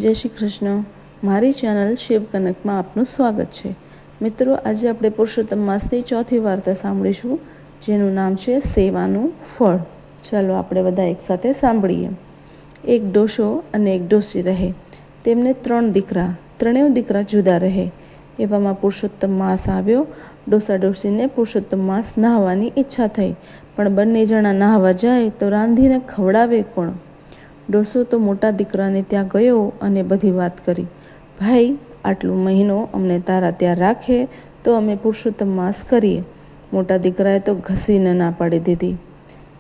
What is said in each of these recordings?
જય શ્રી કૃષ્ણ. મારી ચેનલ શિવ કનકમાં આપનું સ્વાગત છે. મિત્રો, આજે આપણે પુરુષોત્તમ માસની ચોથી વાર્તા સાંભળીશું, જેનું નામ છે સેવાનું ફળ. ચાલો આપણે બધા એકસાથે સાંભળીએ. એક ડોશો અને એક ડોશી રહે. તેમને 3 દીકરા. ત્રણેય દીકરા જુદા રહે. એવામાં પુરુષોત્તમ માસ આવ્યો. ડોસા ડોશીને પુરુષોત્તમ માસ નહાવાની ઈચ્છા થઈ, પણ બંને જણા નહાવા જાય તો રાંધીને ખવડાવે કોણ? ડોસો તો મોટા દીકરાને ત્યાં ગયો અને બધી વાત કરી. ભાઈ, આટલો મહિનો અમને તારા ત્યાં રાખે તો અમે પુરુષોત્તમ માસ કરીએ. મોટા દીકરાએ તો ઘસીને ના પાડી દીધી.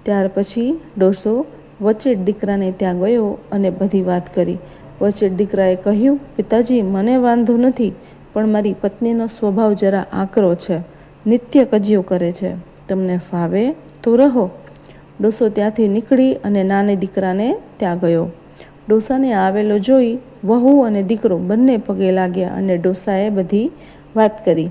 ત્યાર પછી ડોસો વચેટ દીકરાને ત્યાં ગયો અને બધી વાત કરી. વચેટ દીકરાએ કહ્યું, પિતાજી, મને વાંધો નથી, પણ મારી પત્નીનો સ્વભાવ જરા આકરો છે, નિત્ય કજિયો કરે છે. તમને ફાવે તો રહો. ડોસો ત્યાંથી નીકળી અને નાને દીકરાને ત્યાં ગયો. ડોસાને આવેલો જોઈ વહુ અને દીકરો બંને પગે લાગ્યા અને ડોસાએ બધી વાત કરી.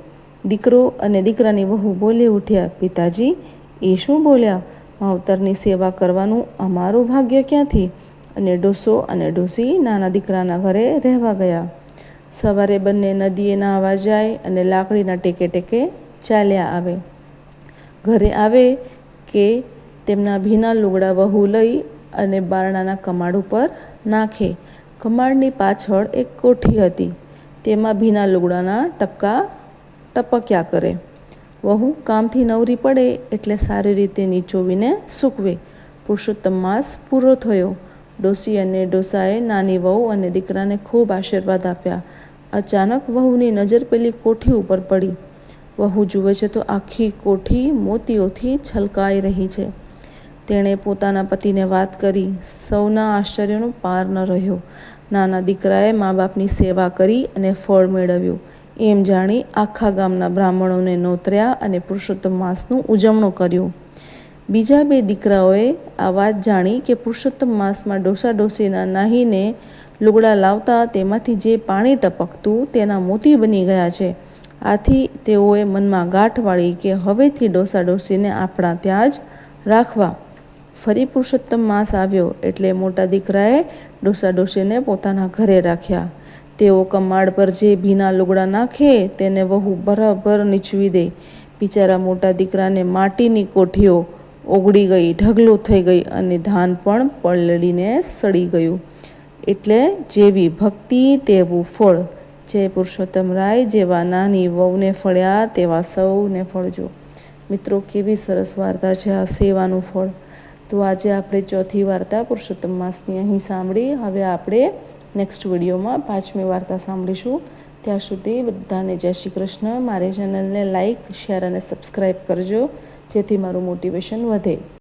દીકરો અને દીકરાની વહુ બોલી ઉઠ્યા, પિતાજી, એ શું બોલ્યા? માવતરની સેવા કરવાનું અમારું ભાગ્ય ક્યાંથી? અને ડોસો અને ડોસી નાના દીકરાના ઘરે રહેવા ગયા. સવારે બંને નદીએ નહાવા જાય અને લાકડીના ટેકે ટેકે ચાલ્યા આવે. ઘરે આવે કે તેમના ભીના લુગડા વહુ લઈ અને બારણાના કમાડ ઉપર નાખે. કમાડની પાછળ એક કોઠી હતી, તેમાં ભીના લુગડાના ટપકા ટપક્યા કરે. વહુ કામથી નવરી પડે એટલે સારી રીતે નીચોવીને સૂકવે. પુરુષોત્તમ માસ પૂરો થયો. ડોસી અને ડોસાએ નાની વહુ અને દીકરાને ખૂબ આશીર્વાદ આપ્યા. અચાનક વહુની નજર પેલી કોઠી ઉપર પડી. વહુ જુએ છે તો આખી કોઠી મોતીઓથી છલકાઈ રહી છે. તેણે પોતાના પતિને વાત કરી. સૌના આશ્ચર્યનો પાર ન રહ્યો. નાના દીકરાએ મા બાપની સેવા કરી અને ફળ મેળવ્યું એમ જાણી આખા ગામના બ્રાહ્મણોને નોતર્યા અને પુરુષોત્તમ માસનું ઉજવણું કર્યું. બીજા 2 દીકરાઓએ આ વાત જાણી કે પુરુષોત્તમ માસમાં ડોસા ડોસીના નાહીને લુગડા લાવતા તેમાંથી જે પાણી ટપકતું તેના મોતી બની ગયા છે. આથી તેઓએ મનમાં ગાંઠ વાળી કે હવેથી ડોસા ડોસીને આપણા ત્યાં જ રાખવા. ફરી પુરુષોત્તમ માસ આવ્યો એટલે મોટા દીકરાએ ડોસા ડોશીને પોતાના ઘરે રાખ્યા. તેઓ કમાડ પર જે ભીના લુગડા નાખે તેને વહુ બરાબર નીચવી દે. બિચારા મોટા દીકરાને માટીની કોઠીઓ ઓગળી ગઈ, ઢગલો થઈ ગઈ અને ધાન પણ પલળીને સડી ગયું. એટલે જેવી ભક્તિ તેવું ફળ. જય પુરુષોત્તમ રાય. જેવા નાની વહુને ફળ્યા તેવા સૌને ફળજો. મિત્રો, કેવી સરસ વાર્તા છે આ સેવાનું ફળ. તો આજે આપણે ચોથી વાર્તા પુરુષોત્તમ માસની અહીં સાંભળી. હવે આપણે નેક્સ્ટ વિડીયોમાં 5મી વાર્તા સાંભળીશું. ત્યાં સુધી બધાને જય શ્રી કૃષ્ણ. મારી ચેનલને લાઈક, શેર અને સબસ્ક્રાઈબ કરજો, જેથી મારું મોટિવેશન વધે.